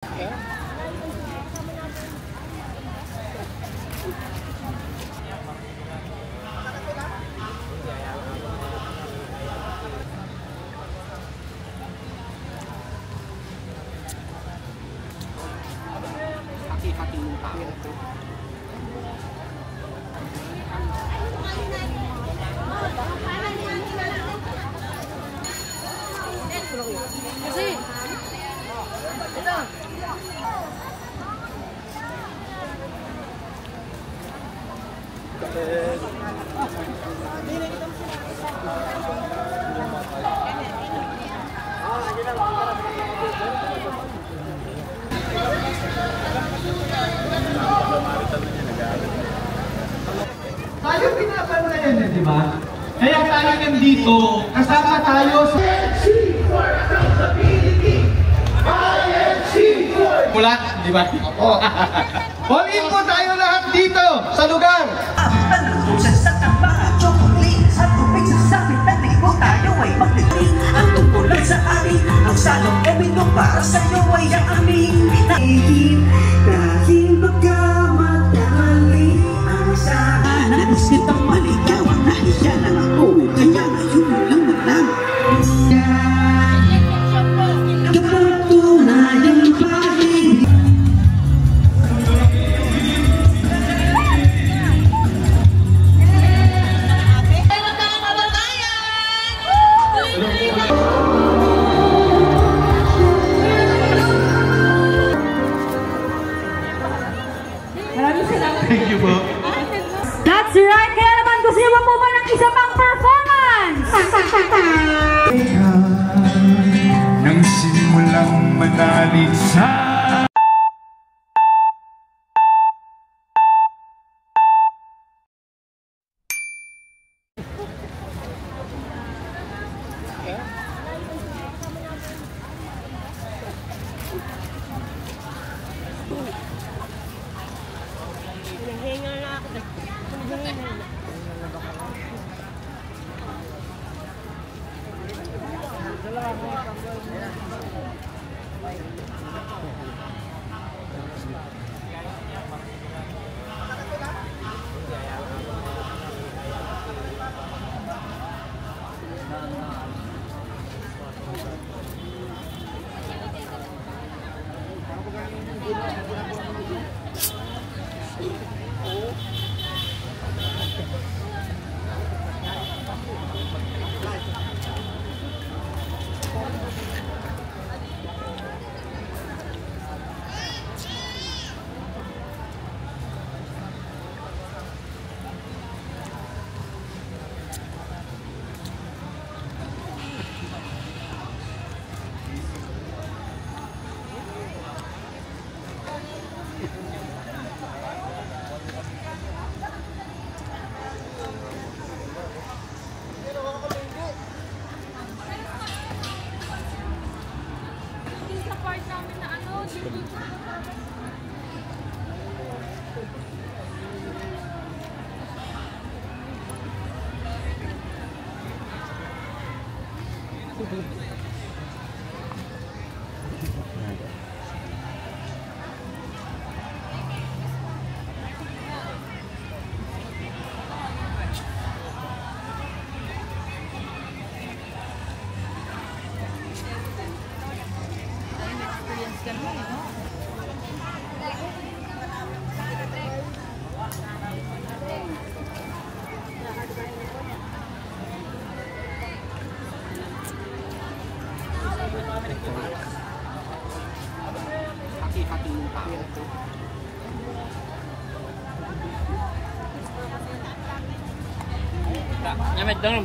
Hati-hati yung tao. Kasi ito. Tayo pinapanayan na, di ba? Kaya tayo nandito, kasama tayo sa INC for accountability. INC for... Mula, di ba? Opo. All in po tayo lahat dito, sa lugar. Sa tatamba, chocolate, sa tubig, sa sapit, naligo tayo ay magdilig. Ang tungkulan sa amin, ang salong ebito para sa'yo ay ang aming pinahihim. Dahil magkamadali ang sana. Nais kitang maligawan, nahiya lang ako, kaya ngayon lang nalang. Kapag tunay ang pahig. Thank you po. That's right! Kaya naman gusto niyo po ba ng isa pang performance? Nang simulang manalig sa Hinahinga na ako. Hati-hati yung tao. Nyamet dong.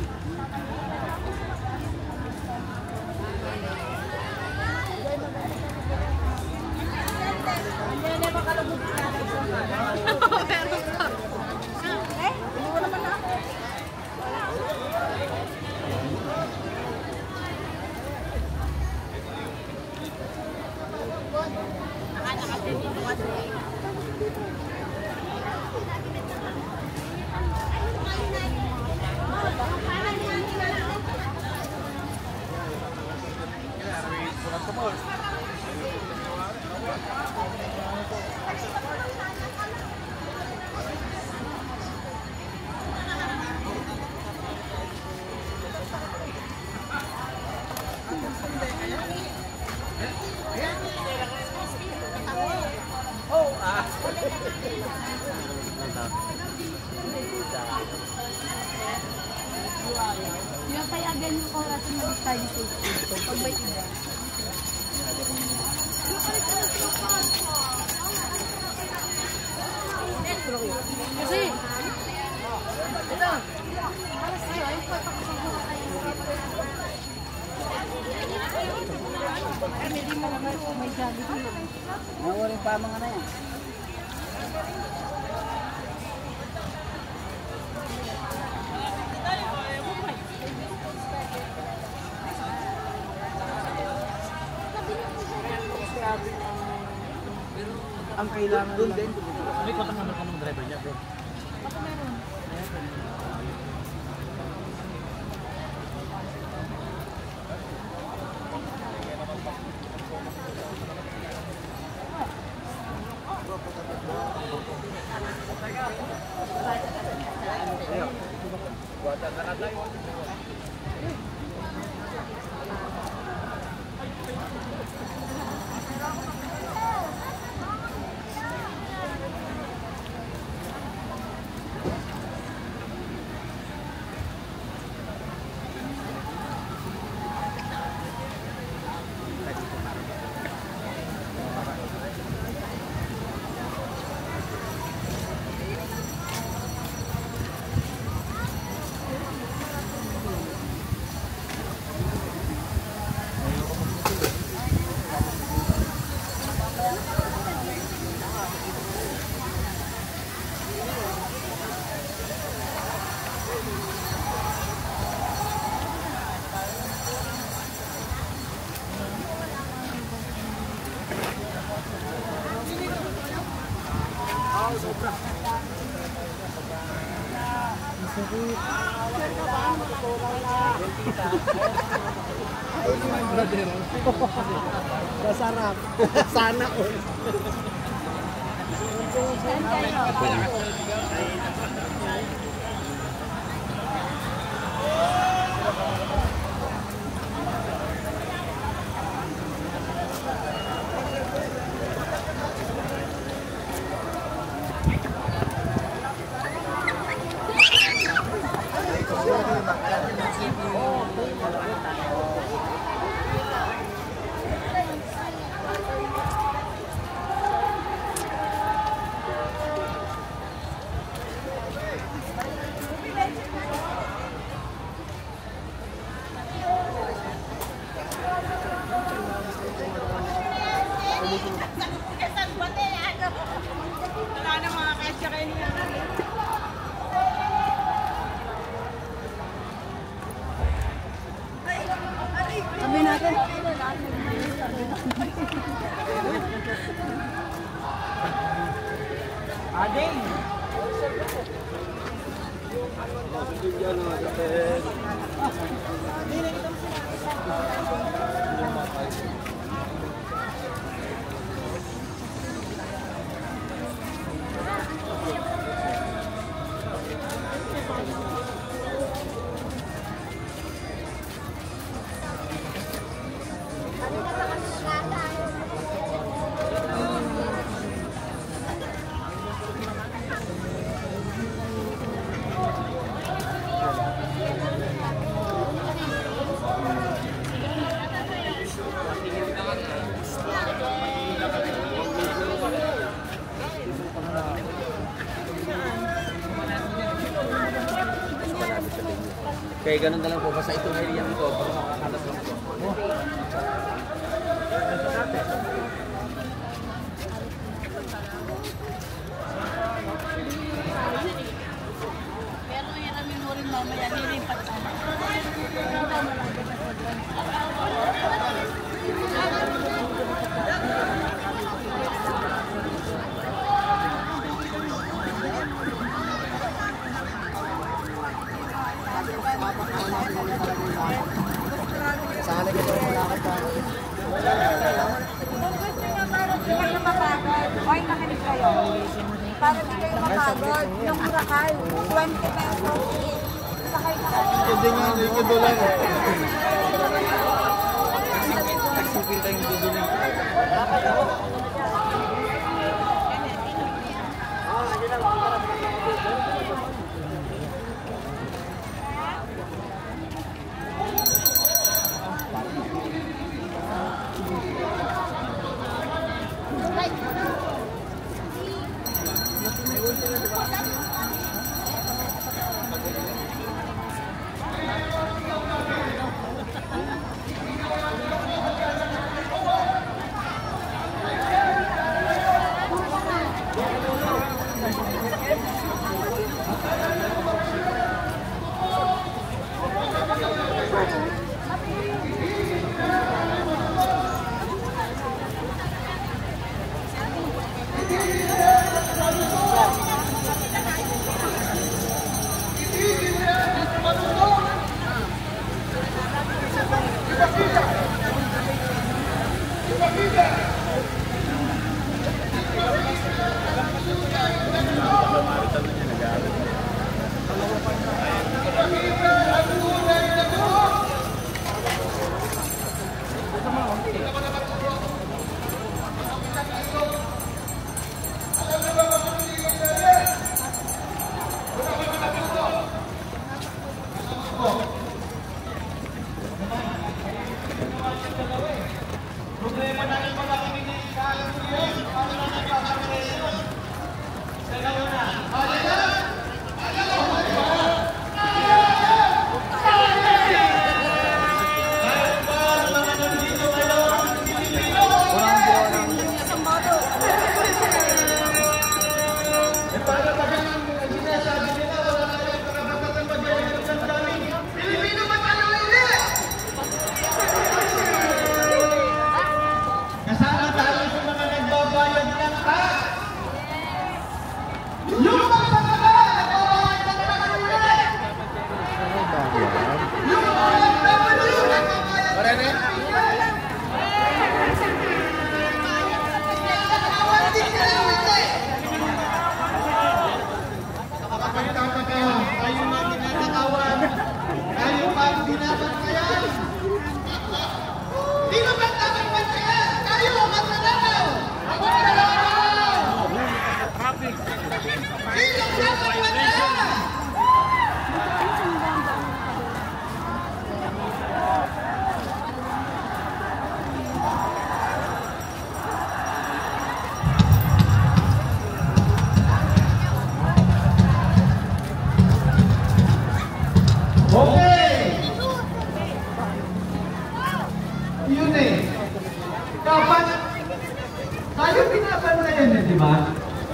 Yung payagan yung oras ng mag-study safety. Pagbait na yan. Kasi, ito, alas kayo, ayun pa, pakasama kayo. Hindi mo naman kung may job dito. Mawaring pa mga na yan. Ang kailangan doon din. May kontak naman ka ng driver niya, bro. Baka meron. Masarap. Sana all. Sabi natin. Ading! Kaya ganun na lang po, basta itong area nito, para makakalas lang po. Pero yan ang minurin mamaya, nilipat sana. Sana ka daw malakad ka. Kung gusto nyo para di kayo mapagod, oy, nakinig kayo. Para di kayo mapagod, yung Boracay, 20 pesos. Sakay na kayo. Hindi nga, hindi ko lang. Nagsipin tayong duduling.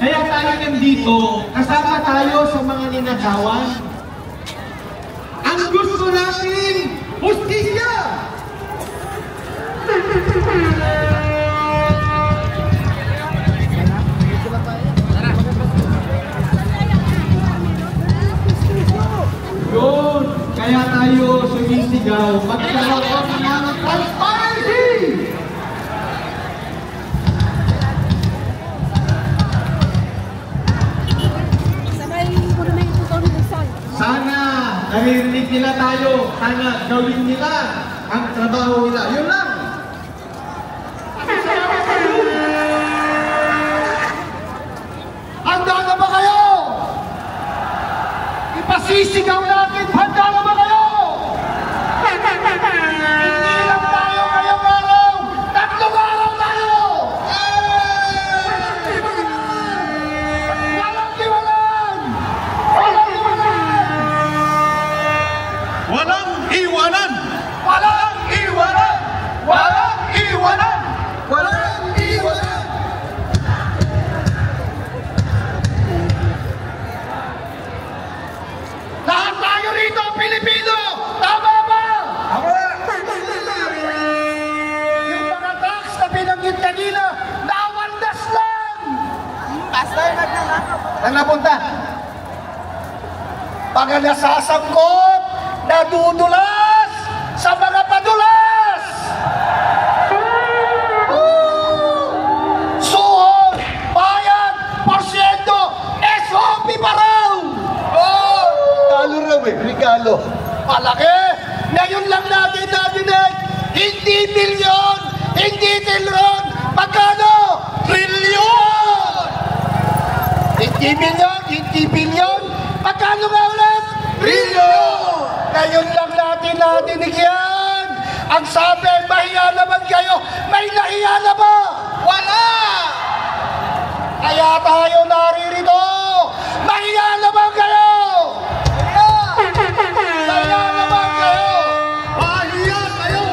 Kaya tayo nandito, kasama tayo sa mga ninakawan. Ang gusto natin, hustisya! Yun, kaya tayo sumisigaw, magkaroon ng transparency! Sana naririnig nila tayo, sana gawin nila ang trabaho nila. Yun lang! Handa na ba kayo? Ipasisigaw natin, handa na ba kayo? Hindi lang tayo ngayong araw, 3 araw tayo! Walang iwanan! Walang iwanan! Walang iwanan! Walang iwanan! Walang iwanan! Walang iwanan! Lahat tayo rito, Pilipino! Tama ba? Tama! Yung mga trucks na binanggit kanina, nawandas lang! Pastor, nang napunta? Mga nasasangkot, nadudulas sa mga padulas! Suhol, bayan, porsyento, SOP pa raw! Regalo raw eh, regalo. Malaki! Ngayon lang natin nadinig, hindi milyon, hindi trilyon, magkano? Trilyon! Hindi milyon, hindi bilyon, magkano nga ulit? Trilyon! Ngayon lang natin nadinig yan! Ang sabi, mahiya naman kayo, may nahiya na ba? Wala! tayo naririto. Mahiya naman kayo! Mahiya naman kayo! Mahiya kayo!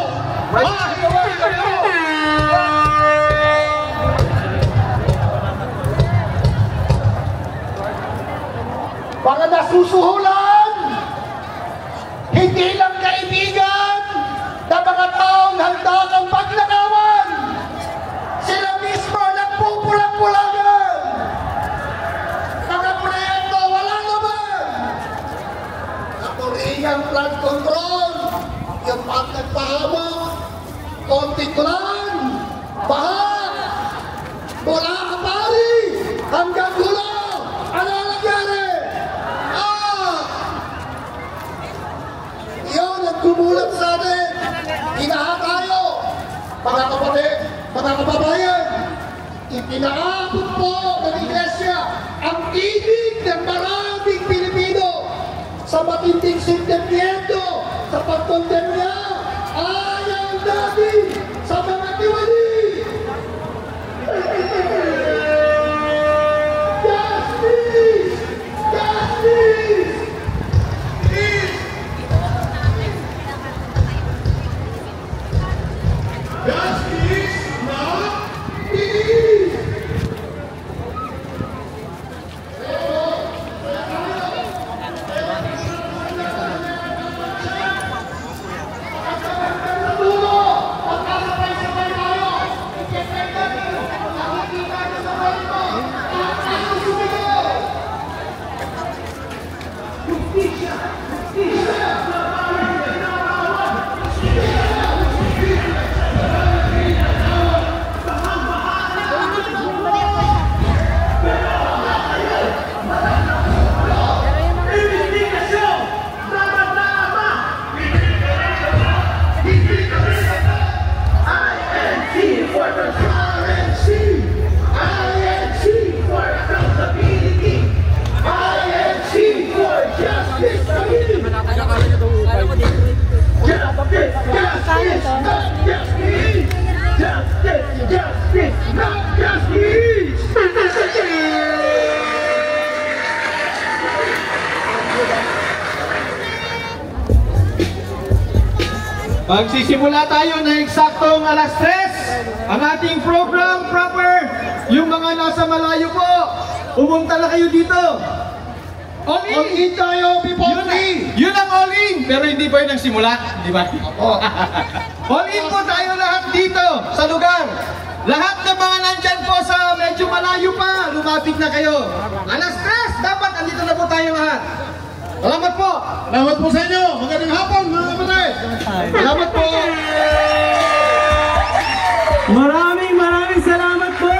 Mahiya naman kayo! Mga nasusuhulan, hindi lang kaibigan na mga taong handa kang pagnakawan. Sila mismo nagpupulang-pulangan. Mga proyekto, wala naman. Sa Korean flood control, yung pagkagpahamok, konting ulan, baha, mula Kapari hanggang Gulo. Ano nangyari? Yun ang gumulat sa atin. Hinaha tayo. Mga kapatid, mga kababayan, ipinaabot po ng Iglesia ang ibig ng maraming Pilipino sa matinding sentimiento sa pagkondemnya. Ayaw natin sa mga tiwali. Justice! Justice! Justice, not peace! Magsisimula tayo na eksaktong alas 3 ang ating program proper. Yung mga nasa malayo po, pumunta na kayo dito. All in tayo, people. Yun ang all in, pero hindi pa yun ang simula, di ba? All in po tayo lahat dito sa lugar. Lahat ng mga nandyan po sa medyo malayo pa, lumapit na kayo. Alas 3, dapat andito na po tayo lahat. Salamat po! Salamat po sa inyo! Magandang hapon mga kapatid! Salamat po! Maraming salamat po!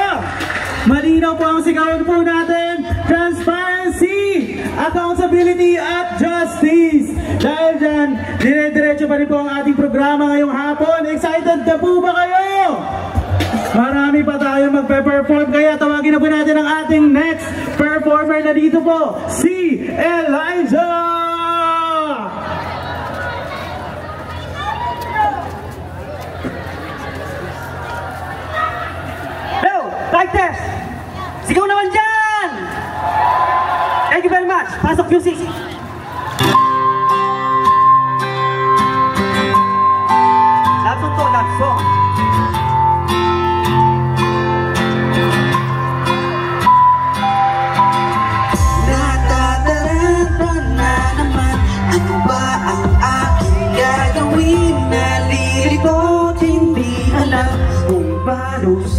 Malinaw po ang sigawan po natin, transparency, accountability at justice. Dahil dyan, dire-diretso pa rin po ang ating programa ngayong hapon. Excited na po ba kayo? Marami pa tayo magpe-perform, kaya tawagin na po natin ang ating next performer na dito po, si Elijah! Hello, like this! Sigaw naman dyan! Thank you very much! Pasok music! Love song to, love song!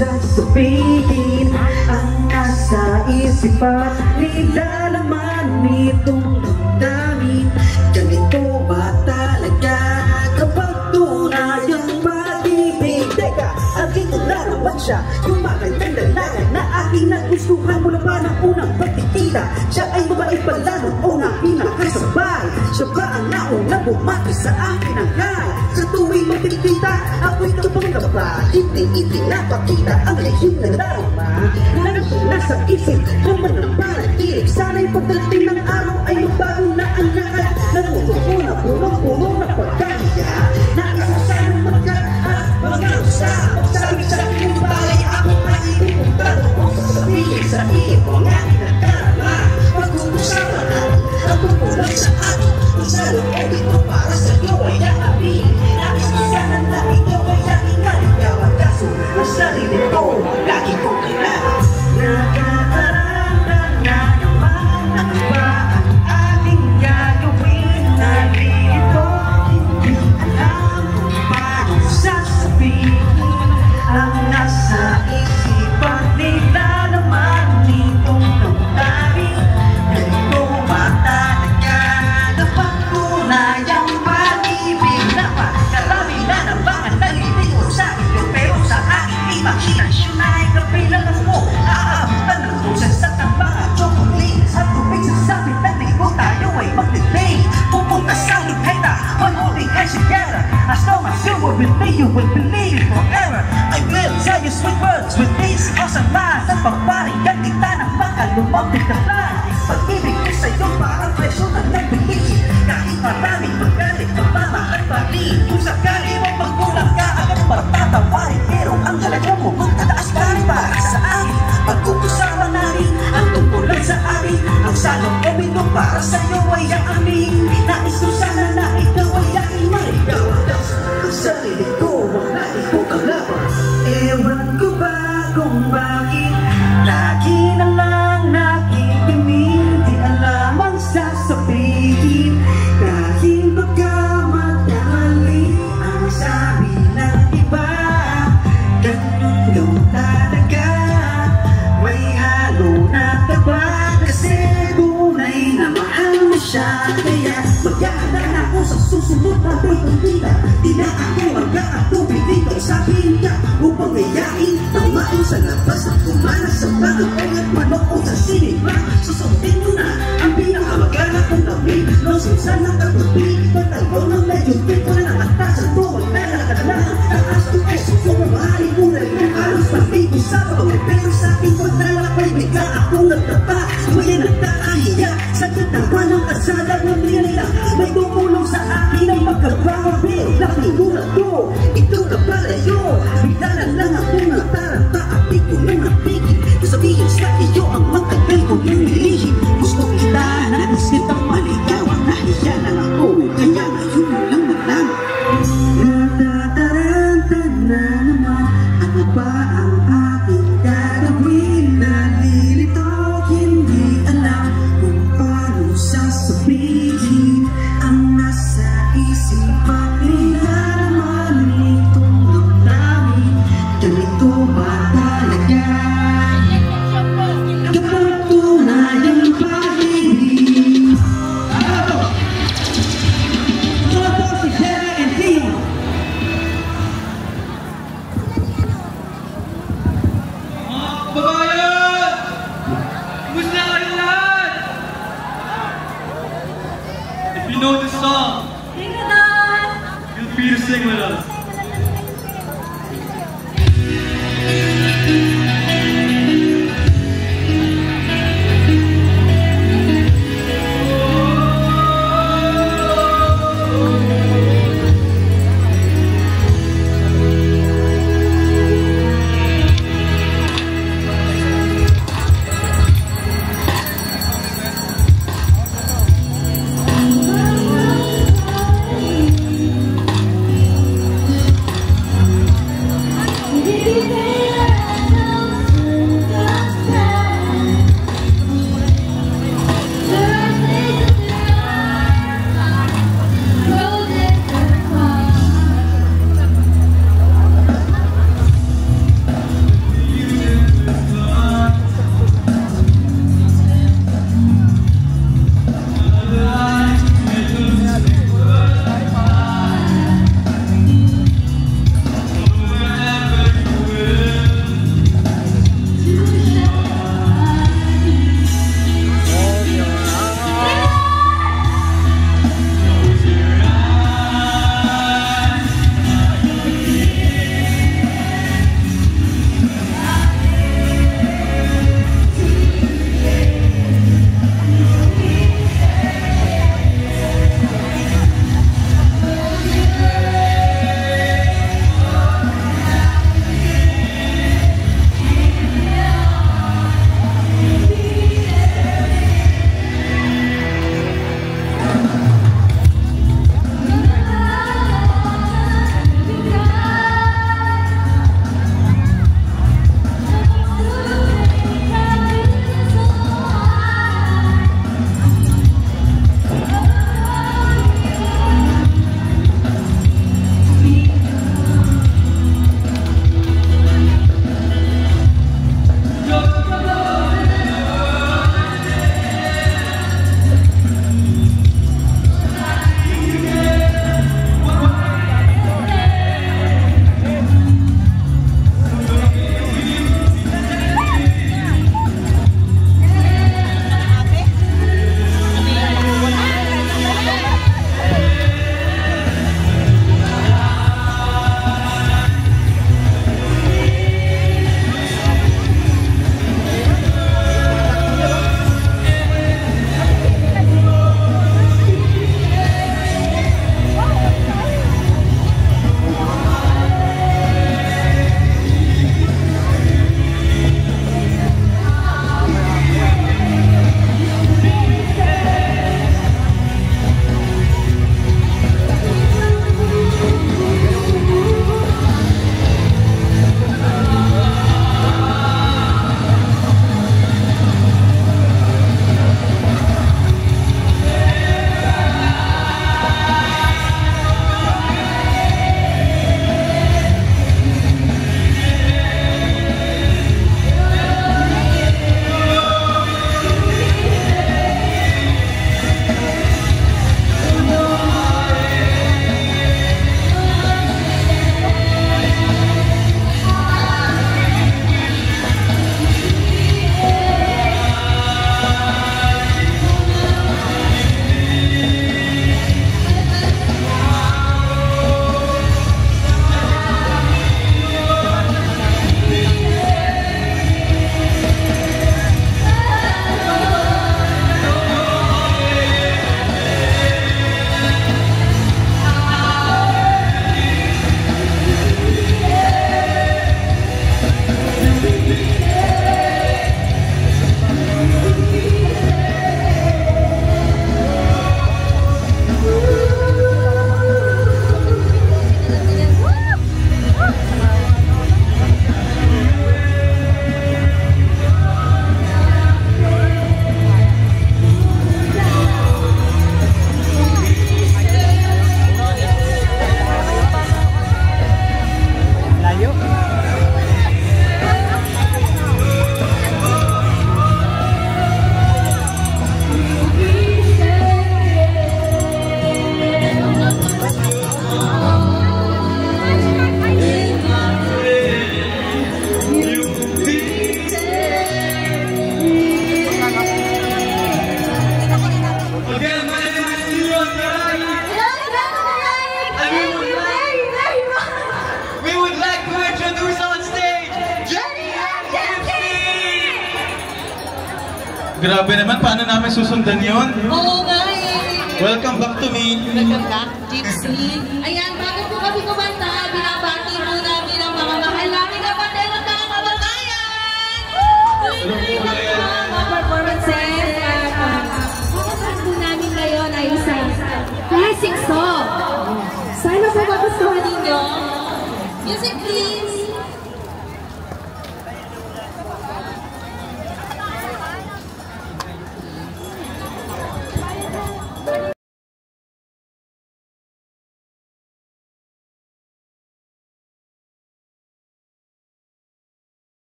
Sasabihin ang nasa isipan, nilalaman nitong damdamin. Ganito ba talaga kapag tunay ang pag-ibig? Teka, andito na naman siya, yung magandang dalaga na aking nagustuhan mula pa ng unang pagkikita. Siya ay mabait pala nung unang pinakasabay. Siya ba ang nauna bumati sa akin ang kay? Sa tuwing magkikita, ako'y kapag-kapag hindi napakita ang lehim na darama. Nasa isip naman ang panatilig. Sana'y pagdating ng araw ay magbago na ang lahat. Natutupo na punong-punong na pagkaya. Nais ko sanang magkaat mag-usap. Sabi sa aking balay, ako ay hindi kong tanong kung sasabihin sa iyo. pagparigan kita ng makalumang biglaan. Pag-ibig ko sa'yo parang presyo na nabili. Kahit maraming magalit, magmama at pari. Kung sakali mo magkulang ka, agad patatawarin. Pero ang halaga mo, magtataas ka rin para sa akin. Pag-uusapan namin ang tungkulan sa amin. Ang salong ebino para sa'yo ay ang amin. Nais ko sana na ikaw ay aking marigawas. Ang sarili ko, wag na ikaw kalaban. Ewan ko ba kung bakit lagi na lang nakikinig. Di alam ang sasabihin. Dahil baka magkamali ang sabi ng iba. Ganun daw talaga, may halo na taba. Kasi tunay na mahal mo siya. Kaya magyahanda na ako sa susunod na pagkakita. Di na ako magkakatubig dito sa pinta upang gayain ang maong sa labas at kumalas sa mga oy at manood sa sinima. Susundin ko na ang pinakamagana kong lamig. Nosinsan ng kagabi, pagtagpo ng medyo pito na nakatasan ko. Maglalakad lang ang asto ay sumamahali ko na rin ang halos pag-ibig sa bawal. Pero sa aking paglalakbay, bigla akong nagtapa. May nagkakahiya sa katawan ng kasada ng nila. May tumulong sa akin ang magkabawabi. Nakinulat ko, ito na pala yun. Bigla na lang akong nataranta at di ko nang napigil. Sabihin sa iyo ang matagal kong nililihim. Gusto kita, nais kitang maligawan. Nahiya lang ako, kaya ngayon lang nalang. Natataranta na naman, ano ba ang aking gagawin? Nalilito, hindi alam kung paano sasabihin ang nasa isipan nila naman itong damdamin. Ganito ba talaga kapag tunay ang pag-ibig? Ito po si Jerry and Theo. Mga kababayan! Kumusta kayo lahat? If you know this song, feel free to sing with us. Grabe naman, paano namin susundan yun? Oo nga eh. Welcome back to me. Welcome back, Gypsy. Ayan, bago po kami kumanta, binabati po namin ang mga mahal namin kapatid at mga kababayan! Tuloy-tuloy na po ang mga performances at kakasan po namin ngayon ay isang classic song. Sana po magustuhan ninyo. Music please!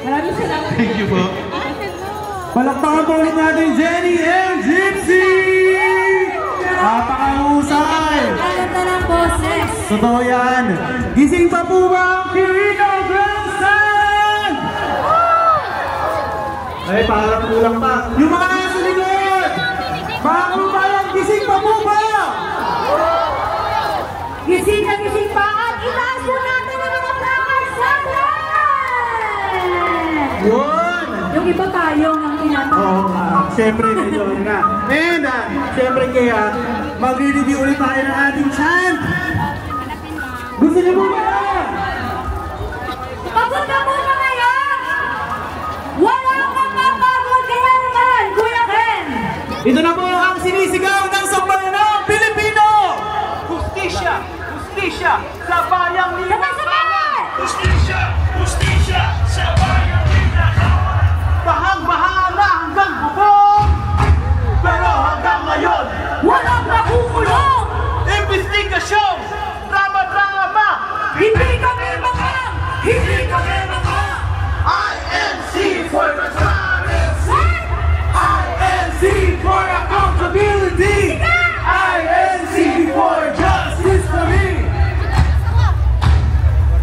Maraming salamat. Thank you po. Palakpakan po ulit natin Jenny and Gypsy! Napakahusay! Ganda ng boses. Totoo yan. Gising pa po ba ang Kirino Grandstand? parang kulang pa. Yung mga nasa likod! Mga kababayan, gising pa po ba? Gising na gising pa at itaas po natin ang mga placards sa atin! Yun! Yung iba tayong ang tinatawag. Siyempre, medyo na. And, siyempre kaya, mag-review ulit tayo ng ating chant. Gusto niyo mo ba? Pagod na muna ngayon! Walang mapapagod kaya naman, Kuya Ken! Ito na po ang sinisigaw ng sambayanang Pilipino! Justisya! Justisya sa bayang Sabay-sabay! Justisya! Justisya sa bayang Linakawan! Bahang-baha na hanggang bubong! Pero hanggang ngayon, Walang nakukulong! investigasyon! Drama-drama! Hindi kami maka! Hindi kami maka! INC for the transparency! INC for accountability! INC for justice for me!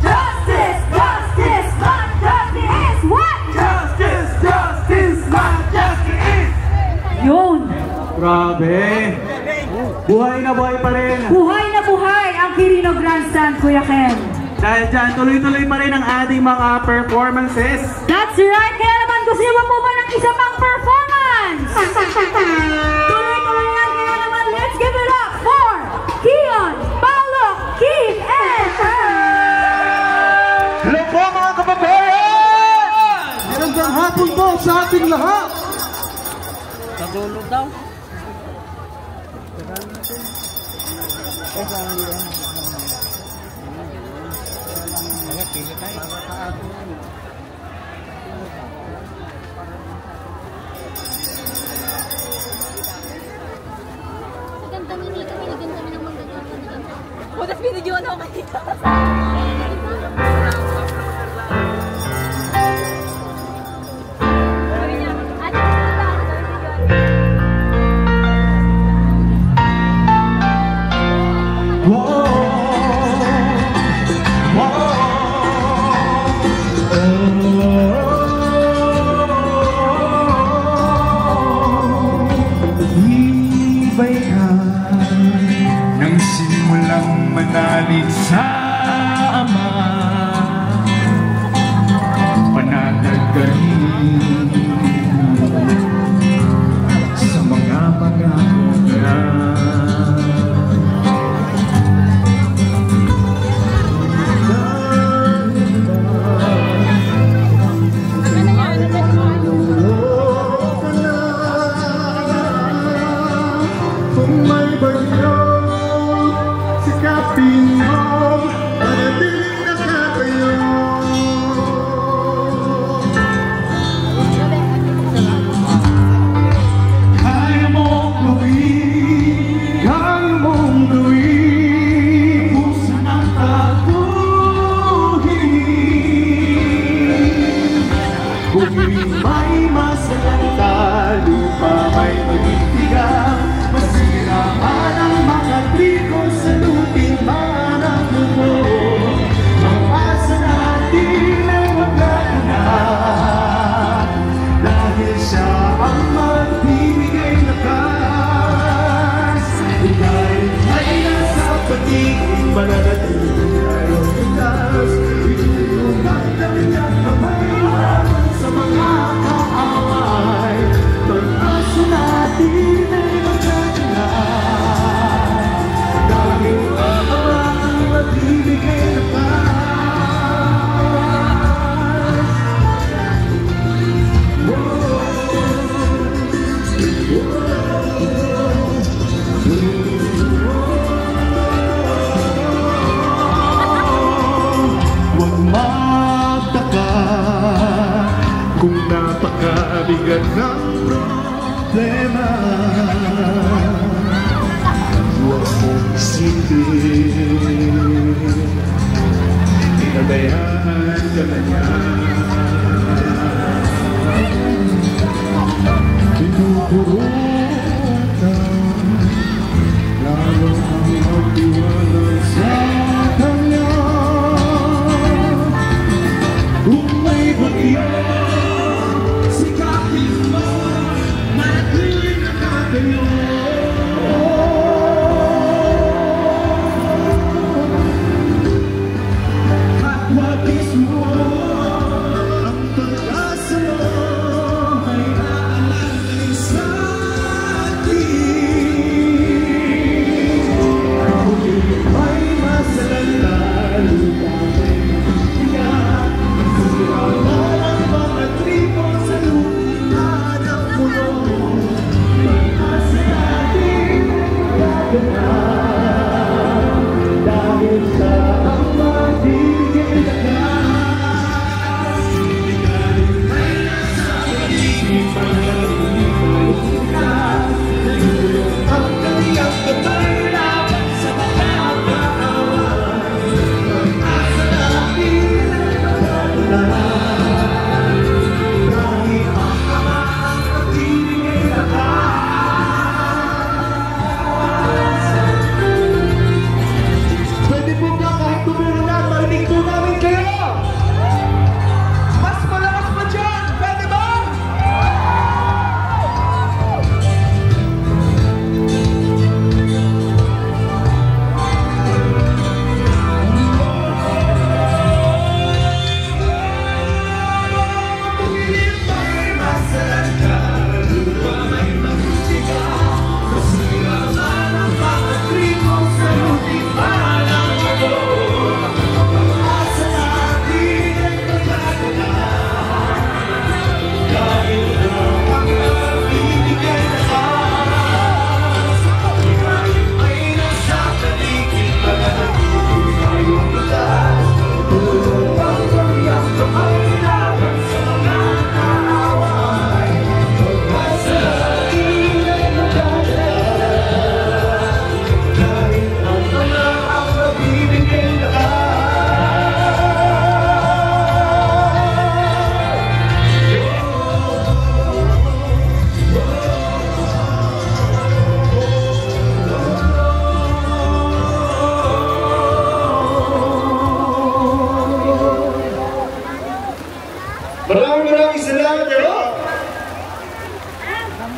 Justice! Justice! Not justice! What? Justice! Justice! Not justice! Yun! Grabe! Buhay na buhay pa rin! Buhay na buhay ang Quirino Grandstand, Kuya Ken! Dahil dyan, tuloy-tuloy pa rin ang ating mga performances! That's right! Kaya naman gusto niyo ba po ba ng isa pang performance? Tuloy-tuloy yan! Kaya naman, let's give it up for Kion, Paulo, Keith, and Hello po mga kababayan! Magandang hapon po sa ating lahat. Nagulog daw. Bukas binidyoan ako kanina. Iba'y ka nang simulang manalig sa Ama, panatag ka rin sa mga pangako niya. Kung may bagyo, sikapin mo, manatiling nakatayo. Kaya mong gawin, puso ng taguhin. Kung may masalita, lupa may magitigang, masira man ang mga triko sa lupin man ang mundo. Ang asa natin ay maglaganap, dahil siya ang magbibigay lakas. Dahil ay nasa patiging, mananatiling tayo ligtas. Itulungan kami ng kamay sa mga kaaway. Pag-asa natin ay maglaganap, dahil ang Ama ang magbibigay lakas. Huwag magtaka kung napakabigat ng problema. Huwag mong isipin, pinabayaan ka na niya. Tinuturuan ka, lalo ang magtiwala sa Kanya. Kung may bagyo, sikapin Pwede po ba kahit tumulong na, marinig po namin kayo? Mas malakas pa dyan! Pwede ba? Maraming salamat kayo!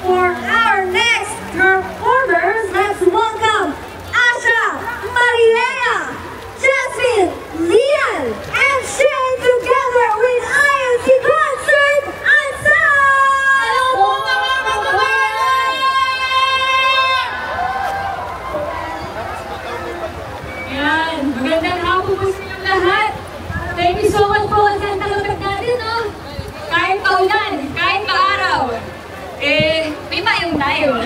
For our next performers, let's welcome Asha, Marilea, Jasmine, Lian, and Shane together with INC Concert Ensemble! Hello po mga kababayan! Yan, magandang hapon po sa inyong lahat. Thank you so much po. Ang ganda-ganda natin, no? Kahit paulan, kahit maaraw, may mayong tayo.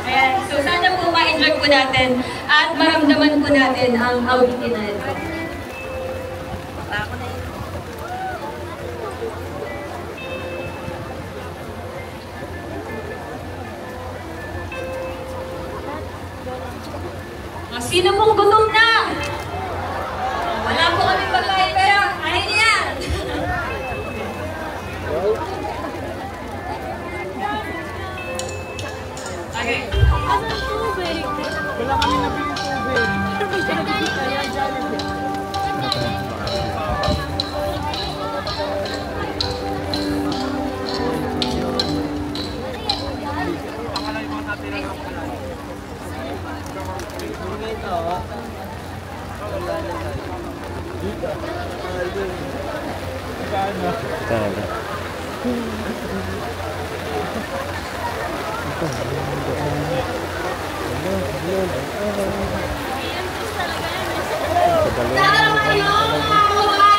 Ayan, so sana po ma-enjoy po natin at maramdaman po natin ang awitin na ito. Sino pong gutom na? Wala po kami pagkain, pero kain yan! Okay. Wala kami na tubig. Tara kayo, mga